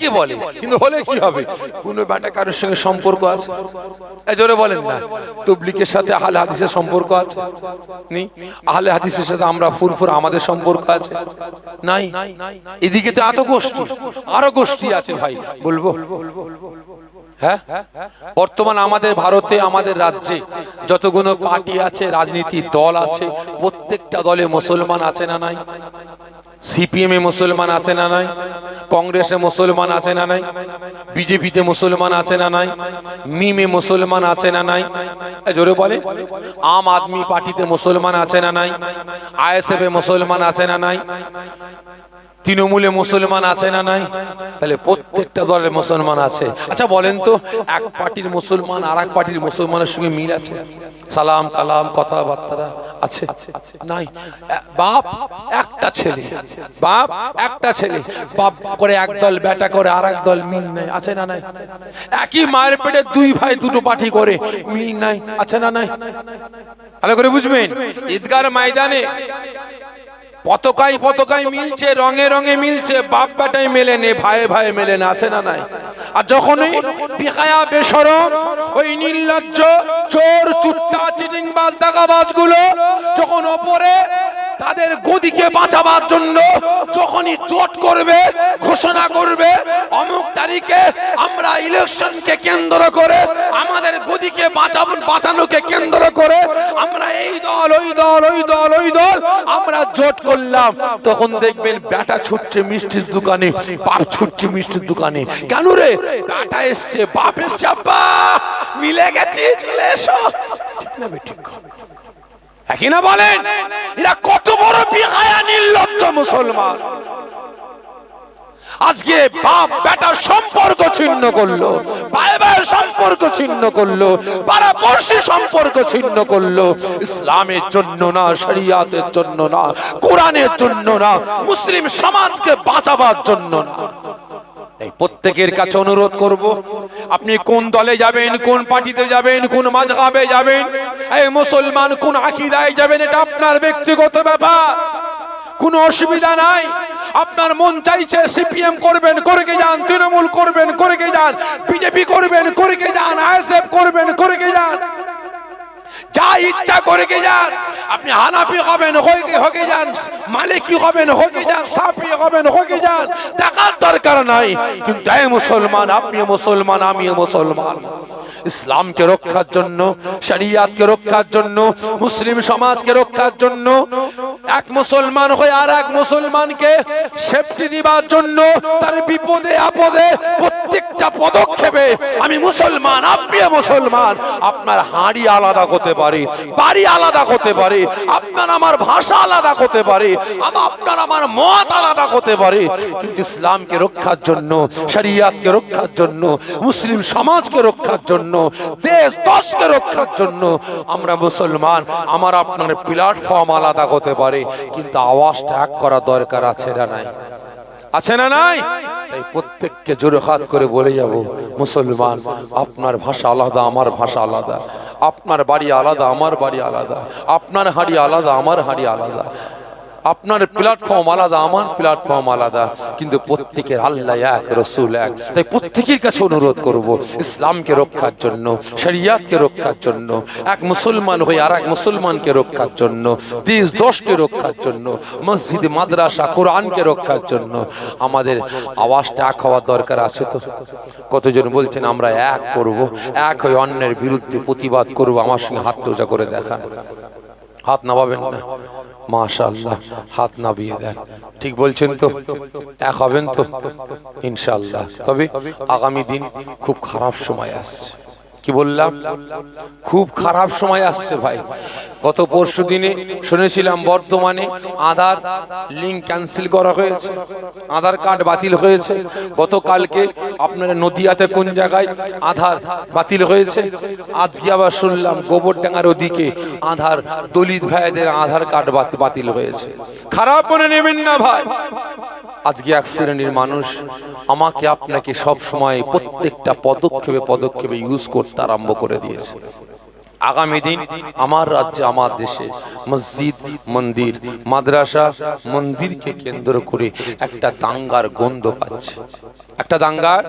একে বলে। কিন্তু হলে কি হবে? কোন বেটা কারোর সঙ্গে সম্পর্ক আছে? এই জোরে বলেন না। তাবলীগের সাথে আহলে হাদিসের সম্পর্ক আছে? নেই। আহলে হাদিসের সাথে আমরা ফুরফুর আমাদের সম্পর্ক আছে? নাই। এদিকে তো এত গোষ্ঠী, আরো গোষ্ঠী আছে ভাই, বলবো? হ্যাঁ, বর্তমান আমাদের ভারতে, আমাদের রাজ্যে যতগুলো পার্টি আছে, রাজনীতির দল আছে, প্রত্যেকটা দলে মুসলমান আছে না নাই? সিপিএম এ মুসলমান আছে না নাই? কংগ্রেসে মুসলমান আছে না নাই? বিজেপিতে মুসলমান আছে না নাই? মিমে মুসলমান আছে না নাই? জোরে বলে। আম আদমি পার্টিতে মুসলমান আছে না নাই? আইএসএফ এ মুসলমান আছে না নাই? তৃণমূলে মুসলমান আছে না নাই? তাহলে প্রত্যেকটা দলে মুসলমান আছে। আচ্ছা বলেন তো, এক পার্টির মুসলমান আর এক পার্টির মুসলমানের সঙ্গে মিল আছে? সালাম কালাম কথাবার্তা আছে? নাই। বাপ একটা ছেলে, বাপ একটা ছেলে, বাপ করে এক দল, বেটা করে আর এক দল, মিল নাই, আছে না নাই? একই মায়ের পেটে দুই ভাই দুটো পার্টি করে, মিল নাই, আছে না নাই? ভালো করে বুঝবেন। ঈদগার ময়দানে পতাকায় পতাকায় মিলছে, রঙে রঙে মিলছে, বাপ বেটায় মেলে নে, ভাইয়ে ভাইয়ে মেলে না, আছে না নাই? আর যখনই বিখায়া বেশরম, ওই নির্লজ্জ চোর চুট্টা চিটিংবাজ দাগাবাজ গুলো যখন ওপরে তাদের গদিকে বাঁচাবার জন্য যখনই জোট করবে, ঘোষণা করবে অমুক তারিখে আমরা ইলেকশনকে কেন্দ্র করে, আমাদের গদিকে বাঁচানোকে কেন্দ্র করে আমরা এই দল ওই দল ওই দল ওই দল আমরা জোট করলাম, তখন দেখবেন বেটা ছুটছে মিষ্টির দোকানে, বাপ ছুটছে মিষ্টির দোকানে। কেন রে? বেটা এসছে, বাপ এসছে, আব্বা মিলে গেছি, চলে এসো। ঠিক না বেঠিক? একই না বলেন? এরা কত বড় বিহায়া নির্লজ্জ মুসলমান। আজকে বাপ বেটার সম্পর্ক ছিন্ন করলো, ভাই ভাইয়ের সম্পর্ক ছিন্ন করলো, পাড়াপড়শি সম্পর্ক ছিন্ন করলো। ইসলামের জন্য না, শরিয়াতের জন্য না, কোরআনের জন্য না, মুসলিম সমাজকে বাঁচাবার জন্য না। তাই প্রত্যেকের কাছে অনুরোধ করব, আপনি কোন দলে যাবেন, কোন পার্টিতে যাবেন, কোন মাযহাবে যাবেন, এই মুসলমান কোন আকীদায় যাবেন, এটা আপনার ব্যক্তিগত ব্যাপার, কোনো অসুবিধা নাই। আপনার মন চাইছে সিপিএম করবেন, করে কে যান, তৃণমূল করবেন, করে কে যান, বিজেপি করবেন, করে কে যান, আইএসএফ করবেন, করে কে যান, যা ইচ্ছা করে কে যান। আপনি হানাফি হবেন, হয়ে যান, মালিকি হবেন, হয়ে যান, সাফি হবেন, হয়ে যান, টাকার দরকার নাই। কিন্তু এই মুসলমান, আপনি মুসলমান, আমি মুসলমান, ইসলামকে রক্ষার জন্য, শরিয়াতকে রক্ষার জন্য, মুসলিম সমাজকে রক্ষার জন্য, এক মুসলমান হয়ে আর এক মুসলমানকে সেফটি দিবার জন্য, তার বিপদে আপদে প্রত্যেকটা পদক্ষেপে আমি মুসলমান, আপনি মুসলমান। আপনার হাড়ি আলাদা হতে পারে, বাড়ি আলাদা হতে পারে, আপনার আমার ভাষা আলাদা হতে পারে, আপনার আমার মত আলাদা হতে পারে, কিন্তু ইসলামকে রক্ষার জন্য, শরিয়াতকে রক্ষার জন্য, মুসলিম সমাজকে রক্ষার জন্য, দেশ দশকে রক্ষার জন্য আমরা মুসলমান। আমার আপনার প্ল্যাটফর্ম আলাদা হতে পারে, কিন্তু আওয়াজটা এক করা দরকার আছে না নাই? আছে না নাই? তাই প্রত্যেককে জোরে হাত করে বলে যাব, মুসলমান, আপনার ভাষা আলাদা, আমার ভাষা আলাদা, আপনার বাড়ি আলাদা, আমার বাড়ি আলাদা, আপনার হাড়ি আলাদা, আমার হাড়ি আলাদা, আপনার প্ল্যাটফর্ম আলাদা, আমার প্ল্যাটফর্ম আলাদা, কিন্তু প্রত্যেকের আল্লাহ এক, রাসূল এক। তাই প্রত্যেকের কাছে অনুরোধ করব, ইসলামকে রক্ষার জন্য, শরিয়াতকে রক্ষার জন্য, এক মুসলমান হয়ে আর এক মুসলমানকে রক্ষার জন্য, দেশ দশকে রক্ষার জন্য, মসজিদ মাদ্রাসা কোরআনকে রক্ষার জন্য আমাদের আওয়াজটা এক হওয়ার দরকার আছে। তো কতজন বলছেন আমরা এক করব, এক হয়ে অন্যের বিরুদ্ধে প্রতিবাদ করব? আমার সঙ্গে হাত সোজা করে দেখান। হাত নামাবেন না? মাশাআল্লাহ, হাত নামিয়ে দেন। ঠিক বলছেন তো? এক হবেন তো ইনশাআল্লাহ। তবে আগামী দিন খুব খারাপ সময় আসছে। কি বললাম? খুব খারাপ সময় আসছে ভাই। গত পরশু দিনে শুনেছিলাম বর্তমানে আধার লিঙ্ক ক্যান্সেল করা হয়েছে, আধার কার্ড বাতিল হয়েছে। গতকালকে আপনারা নদিয়াতে কোন জায়গায় আধার বাতিল হয়েছে। আজকে আবার শুনলাম গোবরডাঙ্গার ওদিকে আধার, দলিত ভাইদের আধার কার্ড বাতিল হয়েছে। খারাপ মনে নেবেন না ভাই। আজকে এক শ্রেণীর মানুষ আমাকে আপনাকে সব সময় প্রত্যেকটা পদক্ষেপে পদক্ষেপে ইউজ করতে আরম্ভ করে দিয়েছে। আগামী দিন আমার রাজ্যে আমার দেশে মসজিদ মন্দির মাদ্রাসা মন্দিরকে কেন্দ্র করে একটা দাঙ্গার গন্ধ পাচ্ছি, একটা দাঙ্গার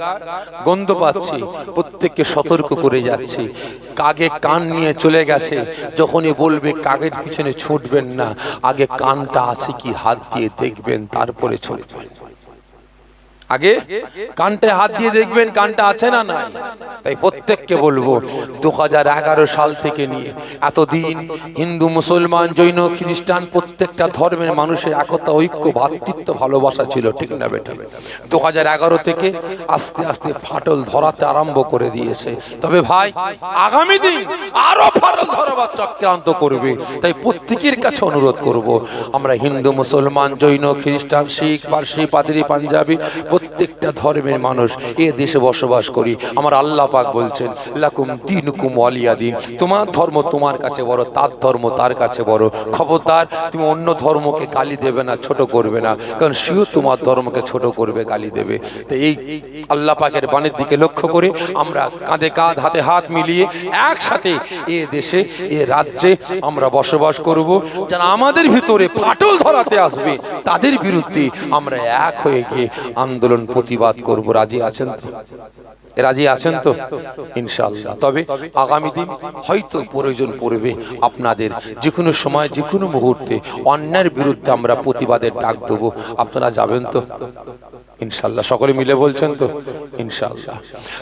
গন্ধ পাচ্ছি। প্রত্যেককে সতর্ক করে যাচ্ছি, কাগে কান নিয়ে চলে গেছে। যখনই বলবে কাগের পিছনে ছুটবেন না, আগে কানটা আছে কি হাত দিয়ে দেখবেন, তারপরে ছুটবেন। আগে কানটায় হাত দিয়ে দেখবেন কানটা আছে না নাই। তাই প্রত্যেককে বলবো 2011 সাল থেকে নিয়ে এতদিন হিন্দু মুসলমান জৈন খ্রিস্টান প্রত্যেকটা ধর্মের মানুষের একতা ঐক্য ভ্রাতৃত্ব ভালোবাসা ছিল, ঠিক না বেটা? 2011 থেকে আস্তে আস্তে ফাটল ধরাতে আরম্ভ করে দিয়েছে। তবে ভাই আগামী দিন আরো ফাটল ধরাবার চক্রান্ত করবে। তাই প্রত্যেকের কাছে অনুরোধ করব, আমরা হিন্দু মুসলমান জৈন খ্রিস্টান শিখ পারসি পাদ্রী পাঞ্জাবি প্রত্যেকটা ধর্মের মানুষ এ দেশে বসবাস করি। আমার আল্লাহ পাক বলছেন লাকুম দীনুকুম ওয়ালিয়া দিন, তোমার ধর্ম তোমার কাছে বড়, তার ধর্ম তার কাছে বড়। খবরদার তুমি অন্য ধর্মকে গালি দেবে না, ছোট করবে না, কারণ সেও তোমার ধর্মকে ছোট করবে, গালি দেবে। তো এই আল্লাহ পাকের বাণীর দিকে লক্ষ্য করে আমরা কাঁধে কাঁধ হাতে হাত মিলিয়ে একসাথে এ দেশে এ রাজ্যে আমরা বসবাস করব। যারা আমাদের ভিতরে ফাটল ধরাতে আসবে তাদের বিরুদ্ধে আমরা এক হয়ে গিয়ে আন্দোলন প্রতিবাদ করব। রাজি আছেন তো? রাজি আছেন তো? ইনশাআল্লাহ। তবে আগামী দিন হয়তো প্রয়োজন পড়বে আপনাদের যে কোনো সময় যে কোনো মুহূর্তে অন্যায়ের বিরুদ্ধে আমরা প্রতিবাদের ডাক দেবো। আপনারা যাবেন তো ইনশাআল্লাহ? সকলে মিলে বলছেন তো ইনশাআল্লাহ।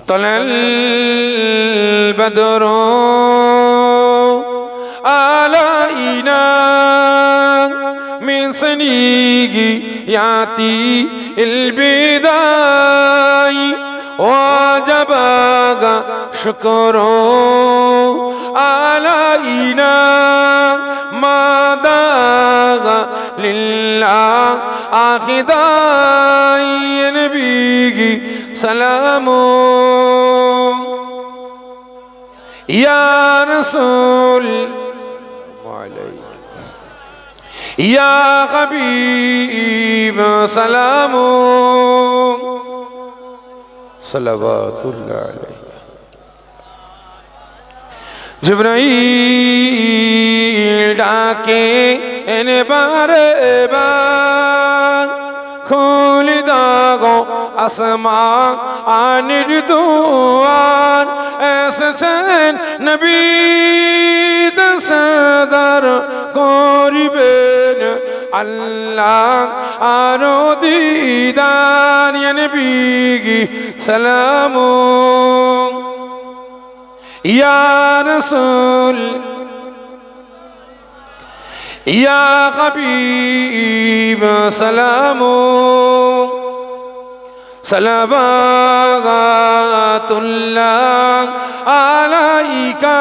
তালাল বদরু আলাইনা মিন সনিয়াতি البداي وجب شكر علينا ما داغ لله آخداي نبي سلام يا رسول يا حبيب سلام সালাওয়াতুল্লাহ আলাইহি। জিবরাইল ডাকে এনে বারে বার, খুলে দাও আসমান আনির দুয়ার, এসেছেন নবী দস্তর করিবেন আল্লাহ আরো দিদার। ইয়া নবী সালাম ইয়া রাসূল ইয়া হাবিব সালাম সালাওয়াতুল্লাহ আলাইকা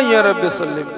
ইয়া রাব্বি সাল্লিম।